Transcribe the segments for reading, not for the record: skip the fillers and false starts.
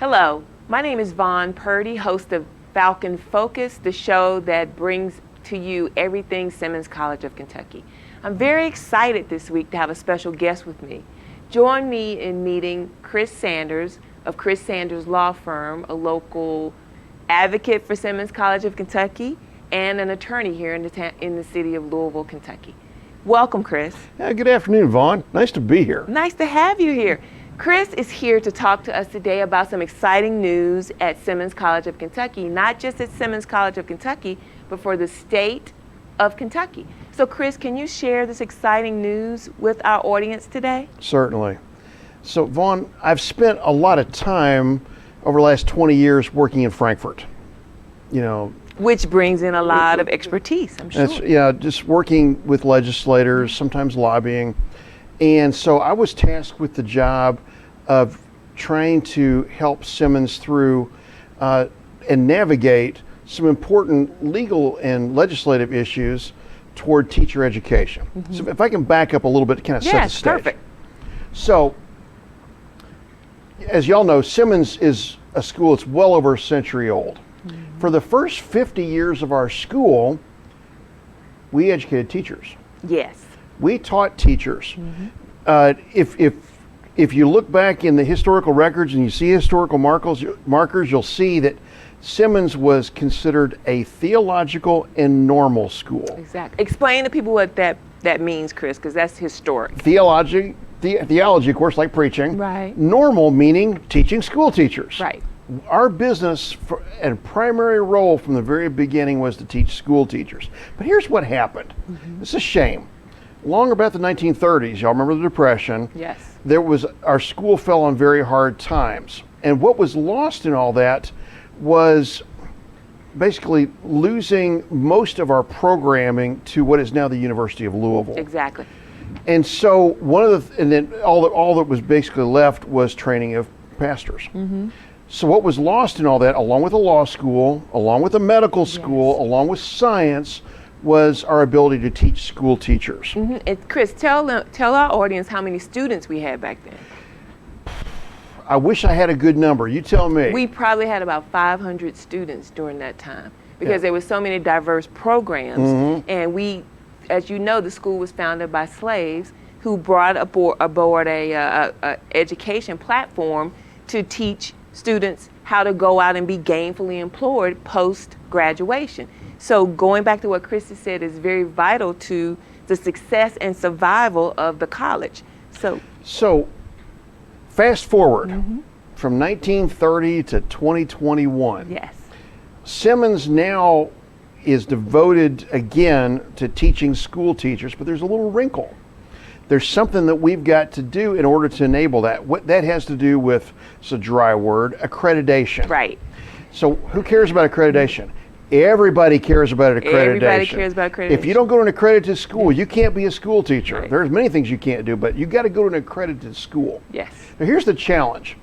Hello, my name is Purdy, host of Falcon Focus, the show that brings to you everything Simmons College of Kentucky. I'm very excited this week to have a special guest with me. Join me in meeting Chris Sanders of Chris Sanders Law Firm, a local advocate for Simmons College of Kentucky and an attorney here in the city of Louisville, Kentucky. Welcome, Chris. Yeah, good afternoon, Vaughn. Nice to be here. Nice to have you here. Chris is here to talk to us today about some exciting news at Simmons College of Kentucky, not just at Simmons College of Kentucky, but for the state of Kentucky. So Chris, can you share this exciting news with our audience today? Certainly. So Vaughn, I've spent a lot of time over the last 20 years working in Frankfurt. Which brings in a lot of expertise, I'm sure. Just working with legislators, sometimes lobbying. And so I was tasked with the job of trying to help Simmons through and navigate some important legal and legislative issues toward teacher education. Mm-hmm. So if I can back up a little bit to kind of set the stage. Perfect. So, as y'all know, Simmons is a school that's well over a century old. Mm-hmm. For the first 50 years of our school, we educated teachers. Yes. We taught teachers. Mm-hmm. If you look back in the historical records and you see historical markers, you'll see that Simmons was considered a theological and normal school. Exactly. Explain to people what that means, Chris, because that's historic. Theology, of course, like preaching. Right. Normal meaning teaching school teachers. Right. Our business and primary role from the very beginning was to teach school teachers. But here's what happened. Mm-hmm. It's a shame. Long about the 1930s, y'all remember the Depression? Yes. Our school fell on very hard times. And what was lost in all that was basically losing most of our programming to what is now the University of Louisville. Exactly. And so all that was basically left was training of pastors. Mm-hmm. So what was lost in all that, along with a law school, along with a medical school, yes, along with science, was our ability to teach school teachers. Mm-hmm. And Chris, tell our audience how many students we had back then. I wish I had a good number. You tell me. We probably had about 500 students during that time because there were so many diverse programs. Mm-hmm. And we, as you know, the school was founded by slaves who brought aboard a education platform to teach students how to go out and be gainfully employed post-graduation. So going back to what Chris said is very vital to the success and survival of the college. So fast forward from 1930 to 2021. Yes. Simmons now is devoted again to teaching school teachers, but there's a little wrinkle. There's something that we've got to do in order to enable that. What that has to do with, it's a dry word, accreditation. Right. So who cares about accreditation? Everybody cares about accreditation. Everybody cares about accreditation. If you don't go to an accredited school, you can't be a school teacher. Right. There's many things you can't do, but you got to go to an accredited school. Yes. Now here's the challenge.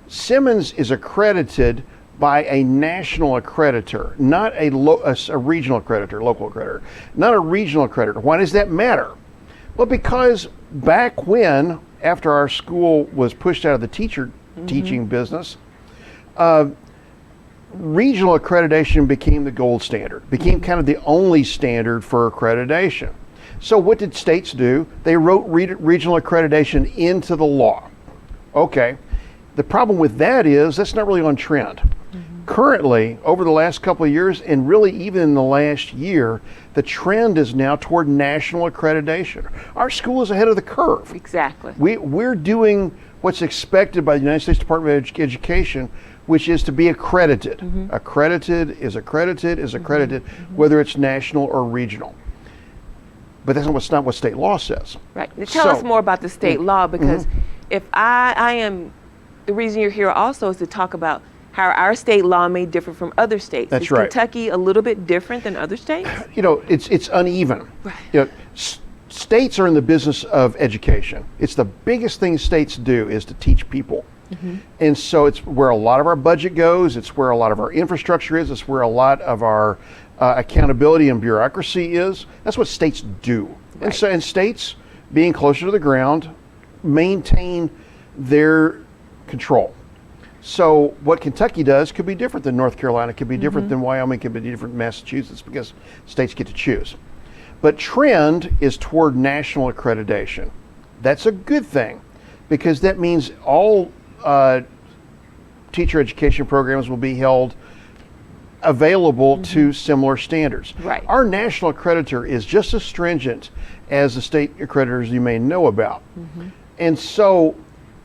Simmons is accredited by a national accreditor, not a regional accreditor, local accreditor, not a regional accreditor. Why does that matter? Well, because back when, after our school was pushed out of the teaching business, regional accreditation became the gold standard, became kind of the only standard for accreditation. So what did states do? They wrote regional accreditation into the law. Okay, the problem with that is that's not really on trend. Currently, over the last couple of years, and really even in the last year, the trend is now toward national accreditation. Our school is ahead of the curve. Exactly. We're doing what's expected by the United States Department of Education, which is to be accredited. Mm-hmm. Accredited is accredited, mm-hmm. whether it's national or regional. But that's not what state law says. Right. Tell us more about the state law, because if the reason you're here also is to talk about how our state law may differ from other states. That's is right. Kentucky a little bit different than other states? It's uneven. Right. States are in the business of education. It's the biggest thing states do is to teach people. Mm-hmm. And so it's where a lot of our budget goes, it's where a lot of our infrastructure is, it's where a lot of our accountability and bureaucracy is. That's what states do. Right. And states, being closer to the ground, maintain their control. So what Kentucky does could be different than North Carolina, could be different than Wyoming, could be different than Massachusetts, because states get to choose. But trend is toward national accreditation. That's a good thing, because that means all teacher education programs will be held available to similar standards. Right. Our national accreditor is just as stringent as the state accreditors you may know about. And so,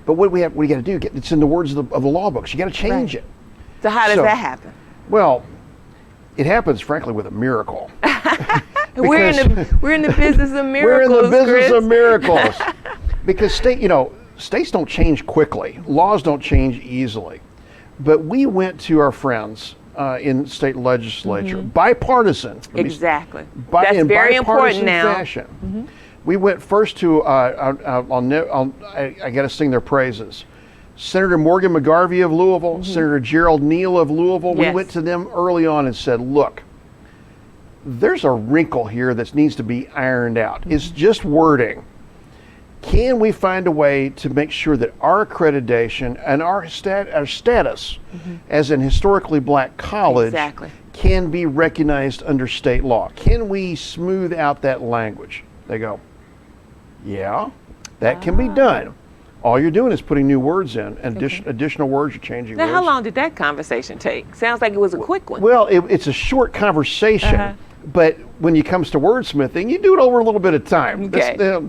but what do you got to do? It's in the words of the law books. You got to change it. So how does that happen? Well, it happens, frankly, with a miracle. We're in the business of miracles. We're in the business Chris. of miracles. Because states don't change quickly. Laws don't change easily. But we went to our friends in state legislature, bipartisan. Exactly. In very bipartisan important now. fashion. We went first to, I got to sing their praises. Senator Morgan McGarvey of Louisville, Senator Gerald Neal of Louisville. We went to them early on and said, look, there's a wrinkle here that needs to be ironed out. It's just wording. Can we find a way to make sure that our accreditation and our status as an historically black college can be recognized under state law? Can we smooth out that language? They go, yeah, that can be done. All you're doing is putting new words in, and additional words, you're changing Now, words. how long did that conversation take? Sounds like it was a quick one. Well, it's a short conversation, but when it comes to wordsmithing, you do it over a little bit of time. Okay.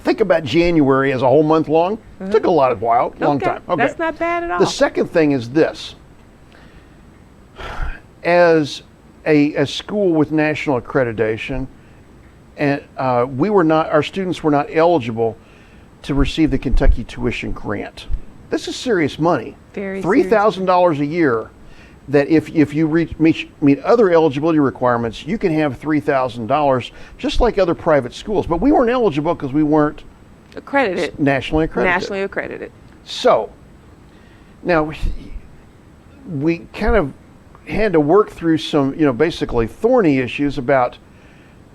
Think about January as a whole month long. It took a long time. Okay. That's not bad at all. The second thing is this. As a school with national accreditation, and our students were not eligible to receive the Kentucky tuition grant. This is serious money. Very $3,000 a year. That if you meet other eligibility requirements, you can have $3,000, just like other private schools. But we weren't eligible because we weren't accredited. Nationally accredited. Nationally accredited. So now we kind of had to work through some, basically thorny issues about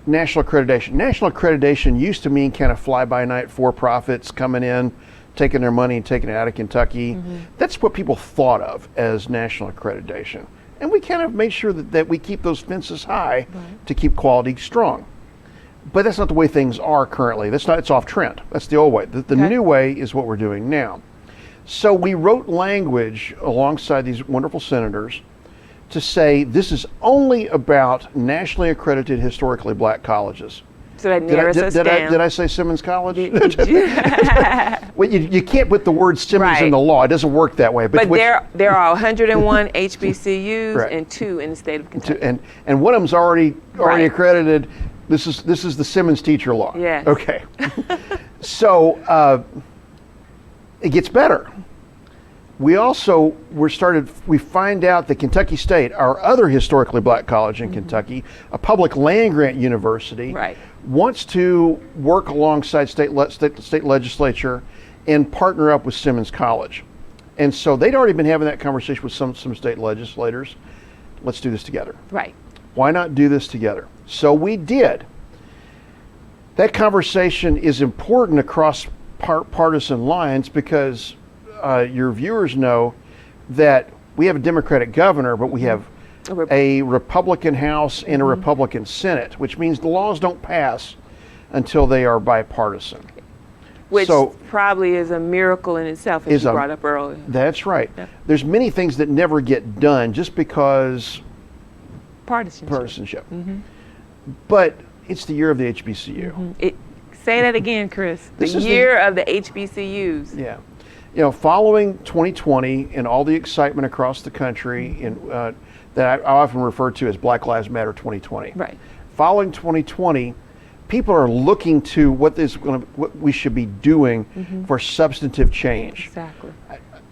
national accreditation. National accreditation used to mean kind of fly-by-night for-profits coming in, taking their money and taking it out of Kentucky. That's what people thought of as national accreditation. And we kind of made sure that we keep those fences high to keep quality strong. But that's not the way things are currently. It's off trend. That's the old way. The new way is what we're doing now. So we wrote language alongside these wonderful senators to say this is only about nationally accredited historically black colleges. So that narrows us down. Did I say Simmons College? Did you? Well, you can't put the word Simmons in the law. It doesn't work that way. But there are 101 HBCUs and 2 in the state of Kentucky. And one of them's already accredited. This is the Simmons teacher law. Yes. Okay. So it gets better. We also we find out that Kentucky State, our other historically black college in Kentucky, a public land grant university, wants to work alongside state legislature and partner up with Simmons College. And so they'd already been having that conversation with some state legislators. Let's do this together. Right. Why not do this together? So we did. That conversation is important across partisan lines because your viewers know that we have a Democratic governor, but we have a Republican House and a Republican Senate, which means the laws don't pass until they are bipartisan. Which probably is a miracle in itself, as you brought up earlier. That's right. Yep. There's many things that never get done just because partisanship. But it's the year of the HBCU. Say that again, Chris. The year of the HBCUs. Yeah. Following 2020 and all the excitement across the country, that I often refer to as Black Lives Matter 2020. Right. Following 2020, people are looking to what we should be doing for substantive change. Exactly.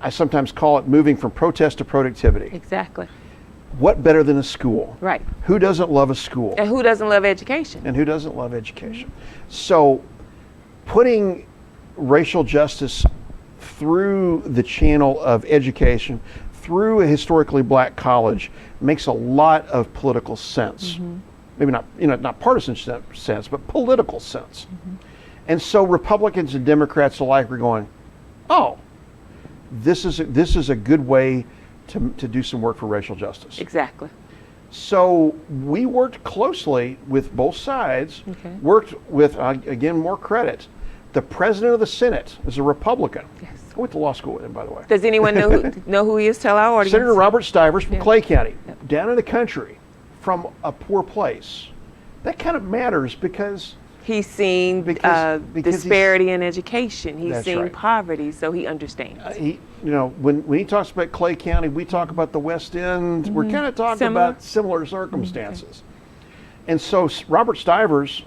I sometimes call it moving from protest to productivity. Exactly. What better than a school? Right. Who doesn't love a school? And who doesn't love education? And who doesn't love education? So putting racial justice through the channel of education, through a historically black college, makes a lot of political sense. Maybe not partisan sense, but political sense. And so Republicans and Democrats alike were going, oh, this is a good way to do some work for racial justice. Exactly. So we worked closely with both sides, Okay. worked with, again, more credit. The president of the Senate is a Republican. Yes. I went to law school with him, by the way. Does anyone know who he is? Tell our audience. Senator Robert Stivers from Yeah. Clay County, Yep. down in the country, from a poor place. That kind of matters because He's seen because disparity in education. He's That's seen right. poverty, so he understands. when he talks about Clay County, we talk about the West End. We're kind of talking Similar. about similar circumstances. And so Robert Stivers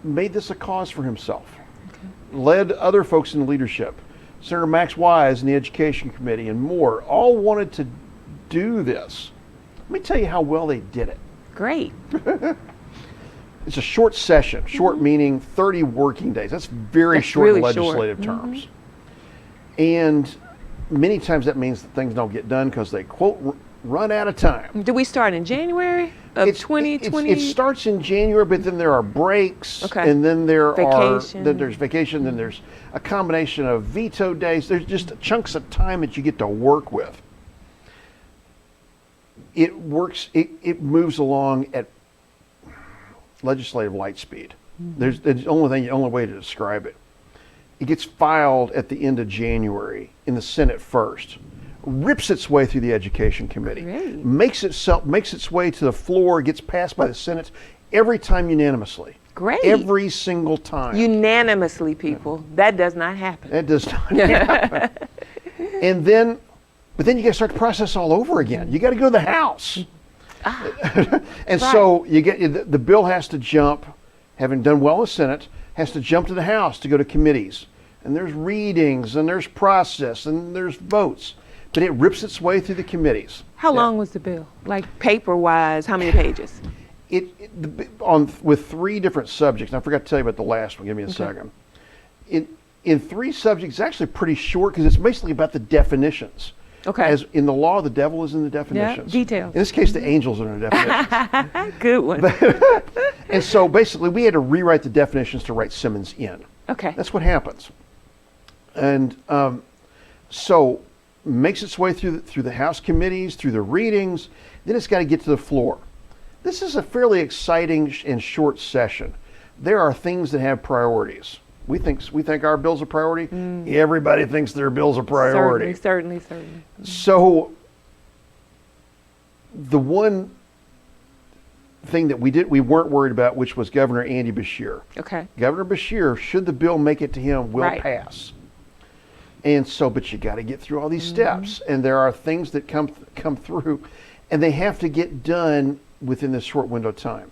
made this a cause for himself, led other folks in leadership. Senator Max Wise in the Education Committee and more all wanted to do this. Let me tell you how well they did it. Great. It's a short session, short meaning 30 working days. That's That's short really in short. legislative terms. And many times that means that things don't get done because they, quote, run out of time. Do we start in January of 2020? It starts in January, but then there are breaks, Okay. and then Vacation. there's vacation, then there's a combination of veto days. There's just chunks of time that you get to work with. It works. It moves along at legislative light speed. There's the only way to describe it. It gets filed at the end of January in the Senate first, rips its way through the Education Committee, Great. makes its way to the floor, gets passed by the Senate every time unanimously. Great. Every single time. Unanimously, people. That does not happen. That does not happen. And then, but then you got to start the process all over again. You got to go to the House. And so you get the bill has to jump, having done well in the Senate, has to jump to the House to go to committees. And there's readings, and there's process, and there's votes. But it rips its way through the committees. How long was the bill? Like paper-wise, how many pages? With 3 different subjects. And I forgot to tell you about the last one. Give me a second. In 3 subjects, it's actually pretty short because it's basically about the definitions. Okay. As in the law, the devil is in the definitions. details. In this case, the angels are in the definitions. Good one. And so basically, we had to rewrite the definitions to write Simmons in. Okay. That's what happens. And so makes its way through the House committees, through the readings. Then it's got to get to the floor. This is a fairly exciting and short session. There are things that have priorities. We think our bill's a priority. Everybody thinks their bill's a priority. Certainly. So the one thing that we weren't worried about, which was Governor Andy Beshear. Okay. Governor Beshear, should the bill make it to him, will Right. pass. And so, but you got to get through all these steps, and there are things that come through, and they have to get done within this short window of time.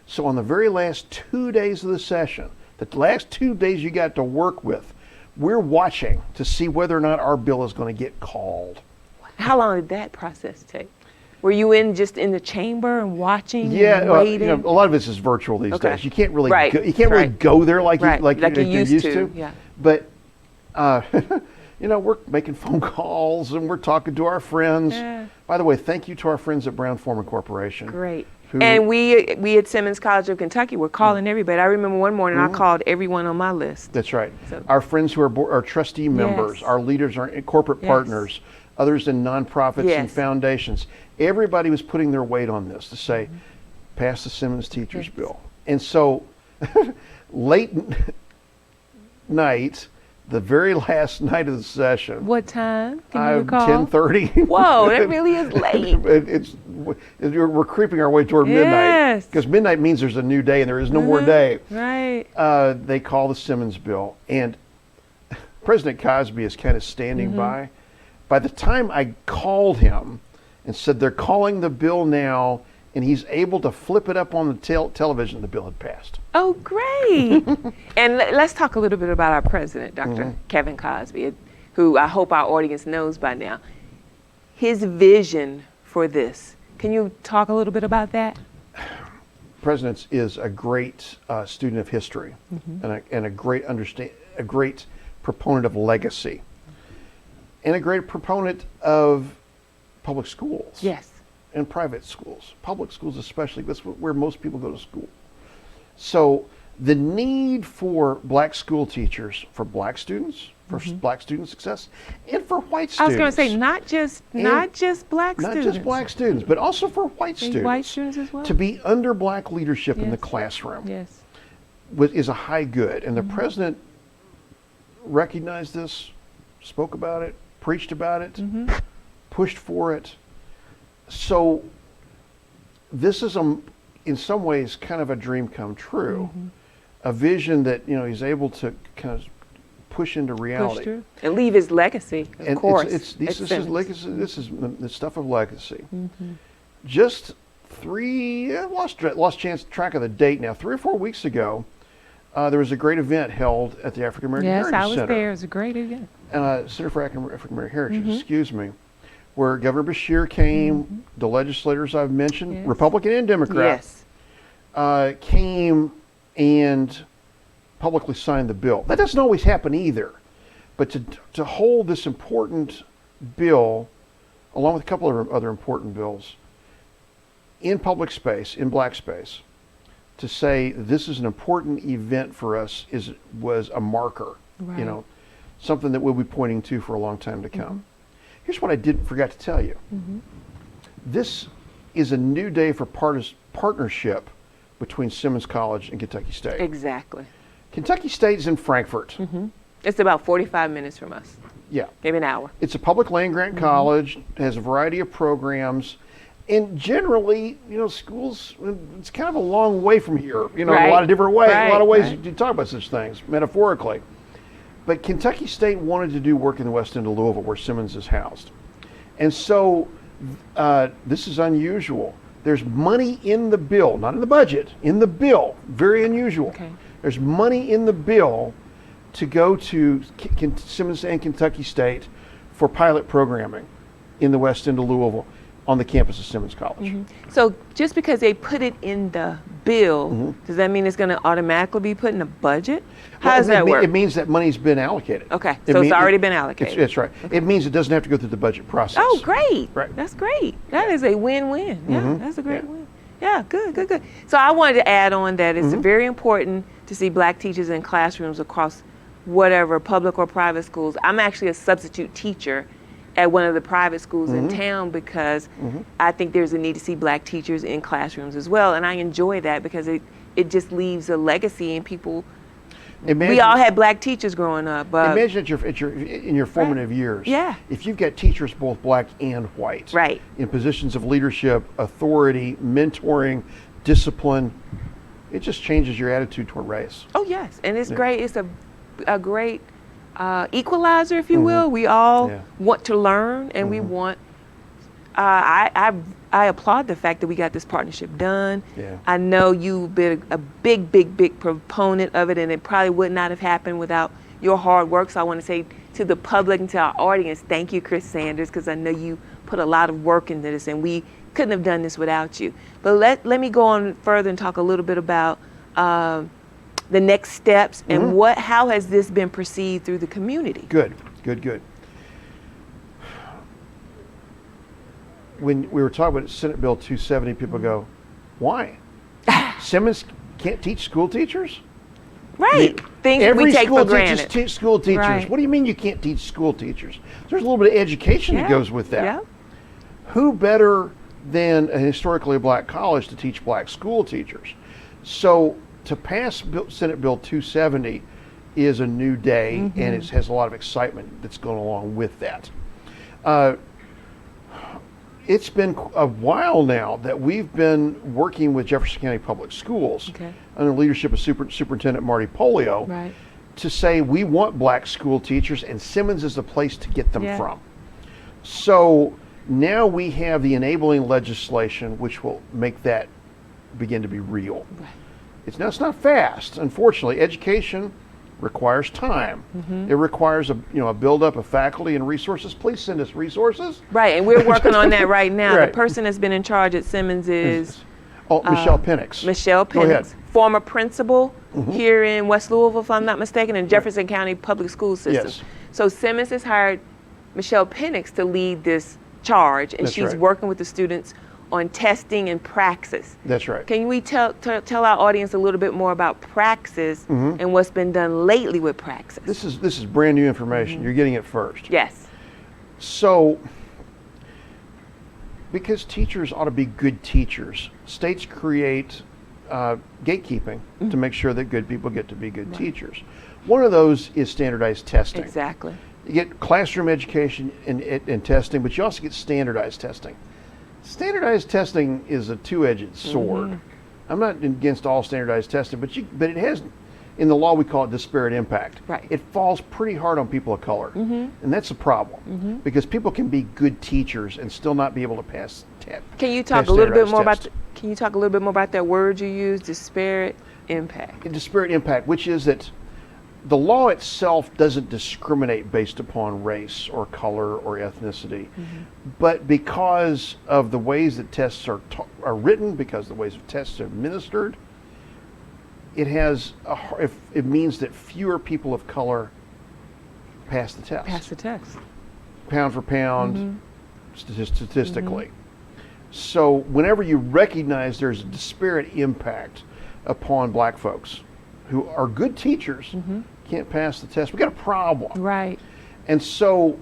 So on the very last 2 days of the session, the last 2 days you got to work with, we're watching to see whether or not our bill is going to get called. How long did that process take? Were you just in the chamber and watching Yeah, and waiting? a lot of this is virtual these Okay. days. You can't really Right, really go there like Right, you like you you're used to, yeah. But we're making phone calls and we're talking to our friends. Yeah. By the way, thank you to our friends at Brown-Forman Corporation. Great. Who- And we at Simmons College of Kentucky were calling everybody. I remember one morning I called everyone on my list. That's right. So- Our friends who are trustee members, Yes. our leaders, our corporate Yes. partners, others in nonprofits and Yes. foundations. Everybody was putting their weight on this to say, pass the Simmons Teachers Yes. Bill. And so late night, the very last night of the session, What time? Can you recall? 10:30. Whoa, that really is late. We're creeping our way toward midnight. Yes. Because midnight means there's a new day and there is no more day. Right. They call the Simmons bill, and President Cosby is kind of standing by. By the time I called him and said they're calling the bill now, and he's able to flip it up on the television, the bill had passed. Oh, great. And let's talk a little bit about our president, Dr. Kevin Cosby, who I hope our audience knows by now. His vision for this. Can you talk a little bit about that? President is a great student of history and a great proponent of legacy and a great proponent of public schools. Yes. And private schools, public schools especially. That's where most people go to school. So the need for black school teachers, for black students, for black student success and for white students. I was going to say not just black Not students. just black students, but also for white students. White students as well. To be under black leadership in the classroom is a high good. And the president recognized this, spoke about it, preached about it, pushed for it. So this is in some ways kind of a dream come true, a vision that he's able to kind of push into reality and leave his legacy. Of course, this is legacy. This is the stuff of legacy. Just lost track of the date now. 3 or 4 weeks ago, there was a great event held at the African American Heritage Center. Yes, I was there. It was a great event. Center for African American Heritage. Excuse me. Where Governor Beshear came, the legislators I've mentioned, Republican and Democrat, came and publicly signed the bill. That doesn't always happen either. But to hold this important bill, along with a couple of other important bills, in public space, in black space, to say this is an important event for us was a marker, something that we'll be pointing to for a long time to come. Here's what I forgot to tell you. This is a new day for partnership between Simmons College and Kentucky State. Exactly. Kentucky State is in Frankfort. It's about 45 minutes from us. Yeah. Maybe an hour. It's a public land-grant college, has a variety of programs, and generally, schools, it's kind of a long way from here, in a lot of different ways, a lot of ways you talk about such things, metaphorically. But Kentucky State wanted to do work in the west end of Louisville, where Simmons is housed. And so this is unusual. There's money in the bill, not in the budget, in the bill, very unusual. Okay. There's money in the bill to go to Simmons and Kentucky State for pilot programming in the west end of Louisville on the campus of Simmons College. So just because they put it in the bill, does that mean it's going to automatically be put in the budget? How does that work? It means that money's been allocated. Okay, so it's already been allocated. That's right. Okay. It means it doesn't have to go through the budget process. Oh, great. Right. That's great. That is a win-win. Yeah, that's a great win. Yeah, good. So I wanted to add on that it's very important to see black teachers in classrooms across whatever public or private schools. I'm actually a substitute teacher at one of the private schools in town because I think there's a need to see black teachers in classrooms as well. And I enjoy that because it just leaves a legacy in people. We all had black teachers growing up. Imagine in your formative years, if you've got teachers both black and white in positions of leadership, authority, mentoring, discipline, it just changes your attitude toward race. Oh, yes. And it's great. It's a great equalizer, if you will. We all want to learn, and we want. I applaud the fact that we got this partnership done. Yeah. I know you've been a big proponent of it, and it probably would not have happened without your hard work. So I want to say to the public and to our audience, thank you, Chris Sanders, because I know you put a lot of work into this, and we couldn't have done this without you. But let me go on further and talk a little bit about the next steps and how has this been perceived through the community? Good. When we were talking about Senate Bill 270, people go, why? Simmons can't teach school teachers? Right. Things we take for granted. Every school teaches school teachers. Right. What do you mean you can't teach school teachers? There's a little bit of education that goes with that. Yeah. Who better than a historically black college to teach black school teachers? So to pass Senate Bill 270 is a new day, and it has a lot of excitement that's going along with that. It's been a while now that we've been working with Jefferson County Public Schools under the leadership of Superintendent Marty Polio to say we want black school teachers, and Simmons is the place to get them from. So now we have the enabling legislation which will make that begin to be real. It's not fast, unfortunately. Education requires time. It requires a buildup of faculty and resources. Please send us resources. Right, and we're working on that right now. The person that's been in charge at Simmons is Michelle Penix. Michelle Penix, Go ahead. former principal here in West Louisville, if I'm not mistaken, in Jefferson County Public School System. Yes. So Simmons has hired Michelle Penix to lead this charge, and she's working with the students on testing and praxis. That's right. Can we tell our audience a little bit more about praxis and what's been done lately with praxis? This is brand new information. You're getting it first. Yes. So, because teachers ought to be good teachers, states create gatekeeping to make sure that good people get to be good teachers. One of those is standardized testing. Exactly. You get classroom education and testing, but you also get standardized testing. Standardized testing is a two-edged sword. I'm not against all standardized testing, but it has, in the law we call it disparate impact. Right. It falls pretty hard on people of color, and that's a problem because people can be good teachers and still not be able to pass tests. Can you talk a little bit more about? Can you talk a little bit more about that word you used, disparate impact? Disparate impact, which is that the law itself doesn't discriminate based upon race or color or ethnicity, but because of the ways that tests are written, because of the ways that tests are administered, it means that fewer people of color pass the test. Pass the test. Pound for pound, statistically. So whenever you recognize there's a disparate impact upon black folks who are good teachers, can't pass the test, we got a problem. Right. And so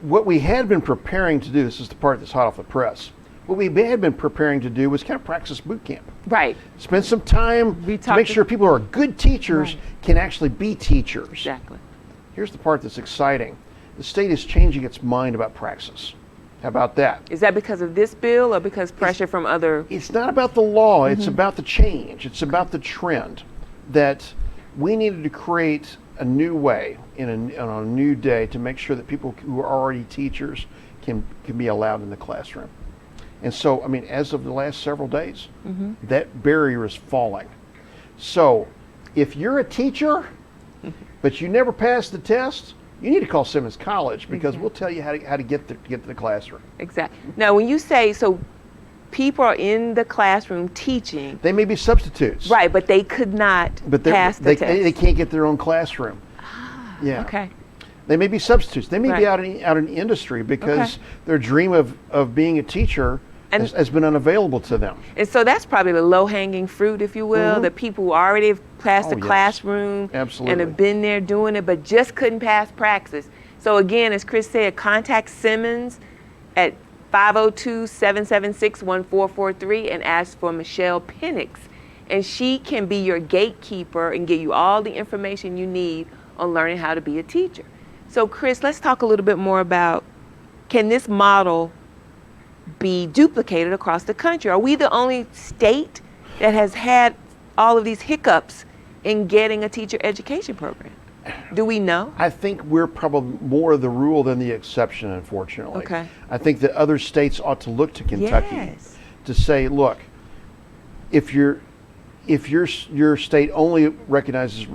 what we had been preparing to do, this is the part that's hot off the press, what we had been preparing to do was kind of praxis boot camp. Right. Spend some time to make sure people who are good teachers can actually be teachers. Exactly. Here's the part that's exciting. The state is changing its mind about praxis. How about that? Is that because of this bill or because pressure from other? It's not about the law, it's about the change. It's about the trend that we needed to create a new way on a new day to make sure that people who are already teachers can be allowed in the classroom. And so, I mean, as of the last several days, that barrier is falling. So, if you're a teacher, but you never passed the test, you need to call Simmons College because we'll tell you how to get to the classroom. Exactly. Now, when you say, so people are in the classroom teaching. They may be substitutes. Right, but they could not pass the test. They can't get their own classroom. Yeah. Okay. They may be substitutes. They may be out in industry because their dream of being a teacher has been unavailable to them. And so that's probably the low-hanging fruit, if you will, the people who already have passed the classroom and have been there doing it, but just couldn't pass praxis. So again, as Chris said, contact Simmons at 502-776-1443 and ask for Michelle Penix. And she can be your gatekeeper and give you all the information you need on learning how to be a teacher. So Chris, let's talk a little bit more about, can this model be duplicated across the country? Are we the only state that has had all of these hiccups in getting a teacher education program? Do we know? I think we're probably more the rule than the exception, unfortunately. Okay. I think that other states ought to look to Kentucky to say, look, if your state only recognizes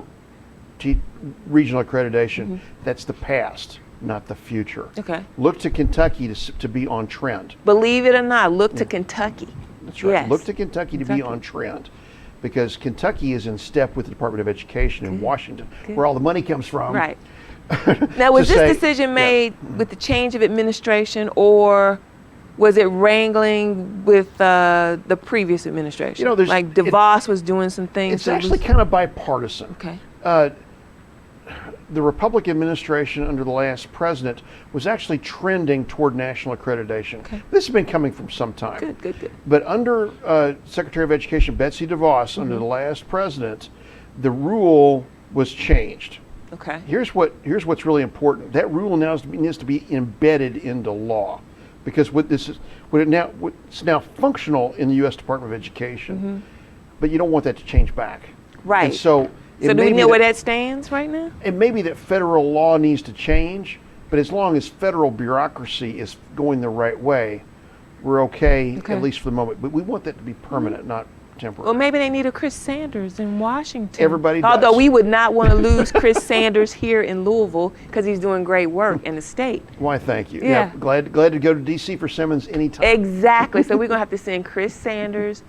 regional accreditation, that's the past, not the future. Okay. Look to Kentucky to be on trend. Believe it or not, look to Kentucky. That's right. Yes. Look to Kentucky to be on trend, because Kentucky is in step with the Department of Education in Washington, where all the money comes from. Right. Now, was this decision made with the change of administration, or was it wrangling with the previous administration? You know, like DeVos was doing some things. It's actually kind of bipartisan. Okay. The Republican administration under the last president was actually trending toward national accreditation. Okay. This has been coming from some time. Good. But under Secretary of Education Betsy DeVos, under the last president, the rule was changed. Okay. Here's what's really important. That rule now needs to be embedded into law, because it's now functional in the U.S. Department of Education, but you don't want that to change back. Right. And so do we know where that stands right now? It may be that federal law needs to change, but as long as federal bureaucracy is going the right way, we're okay, at least for the moment. But we want that to be permanent, not temporary. Well, maybe they need a Chris Sanders in Washington. Everybody does. Although we would not want to lose Chris Sanders here in Louisville because he's doing great work in the state. Why, thank you. Yeah. Glad to go to D.C. for Simmons anytime. Exactly. So we're going to have to send Chris Sanders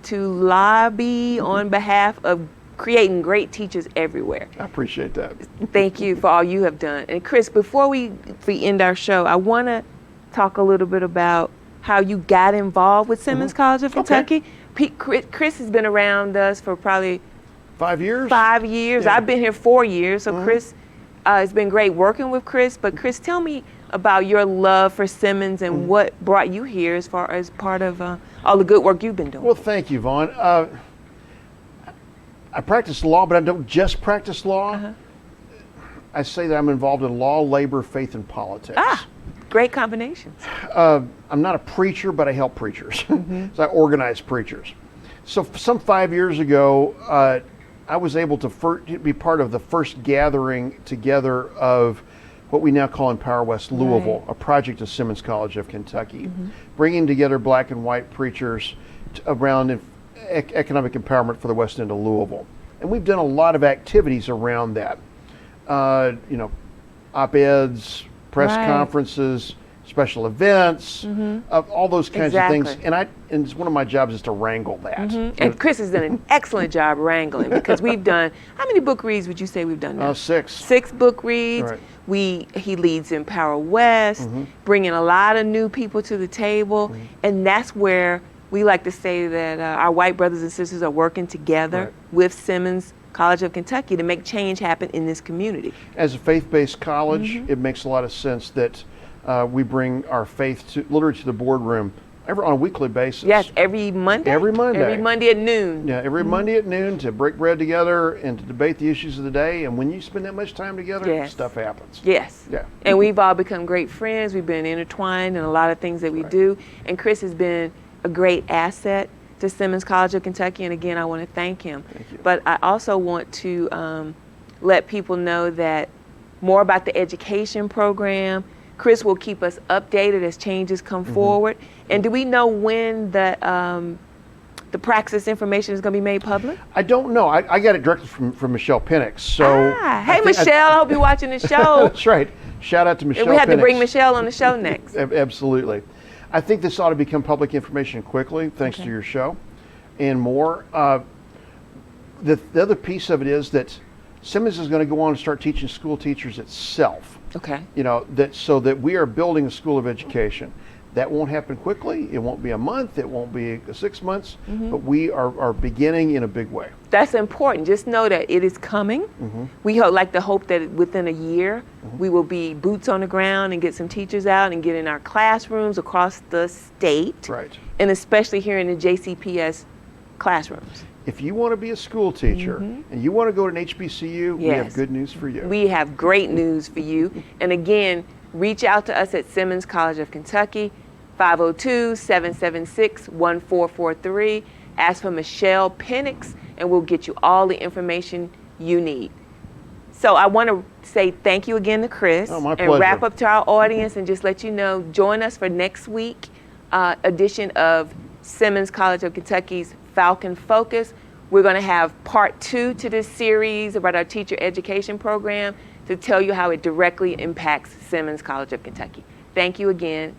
to lobby on behalf of creating great teachers everywhere. I appreciate that. Thank you for all you have done. And Chris, before we end our show, I want to talk a little bit about how you got involved with Simmons College of Kentucky. Chris has been around us for probably 5 years. 5 years. Yeah. I've been here 4 years, so Chris, it's been great working with Chris. But Chris, tell me about your love for Simmons and what brought you here as far as part of all the good work you've been doing. Well, thank you, Vaughn. I practice law, but I don't just practice law. I say that I'm involved in law, labor, faith, and politics. Ah, great combinations. I'm not a preacher, but I help preachers. So I organize preachers. So some 5 years ago, I was able to be part of the first gathering together of what we now call Empower West Louisville, a project of Simmons College of Kentucky, bringing together black and white preachers around economic empowerment for the west end of Louisville. And we've done a lot of activities around that. Op-eds, press conferences, special events, all those kinds of things. And it's one of my jobs is to wrangle that. And Chris has done an excellent job wrangling, because we've done, how many book reads would you say we've done now? 6. 6 book reads. Right. He leads Empower West, bringing a lot of new people to the table. And that's where we like to say that our white brothers and sisters are working together with Simmons College of Kentucky to make change happen in this community. As a faith-based college, it makes a lot of sense that we bring our faith literally to the boardroom on a weekly basis. Yes, every Monday. Every Monday. Every Monday at noon. Yeah, every Monday at noon to break bread together and to debate the issues of the day. And when you spend that much time together, stuff happens. Yes. Yeah. And we've all become great friends. We've been intertwined in a lot of things that we do. And Chris has been a great asset to Simmons College of Kentucky. And again, I want to thank him. Thank you. But I also want to let people know that more about the education program. Chris will keep us updated as changes come forward. And do we know when the praxis information is going to be made public? I don't know. I got it directly from Michelle Penix. So hey, Michelle, I hope you're watching the show. That's right. Shout out to Michelle We have Penix. to bring Michelle on the show next. Absolutely. I think this ought to become public information quickly, thanks to your show and more. The other piece of it is that Simmons is going to go on and start teaching school teachers itself. Okay. So that we are building a school of education. That won't happen quickly. It won't be a month. It won't be 6 months. But we are beginning in a big way. That's important. Just know that it is coming. We like to hope that within a year we will be boots on the ground and get some teachers out and get in our classrooms across the state. Right. And especially here in the JCPS classrooms. If you want to be a school teacher and you want to go to an HBCU, we have good news for you. We have great news for you. And again, reach out to us at Simmons College of Kentucky, 502-776-1443. Ask for Michelle Penix, and we'll get you all the information you need. So I want to say thank you again to Chris. Oh, my and pleasure. wrap up to our audience and just let you know, join us for next week edition of Simmons College of Kentucky's Falcon Focus. We're going to have part 2 to this series about our teacher education program to tell you how it directly impacts Simmons College of Kentucky. Thank you again.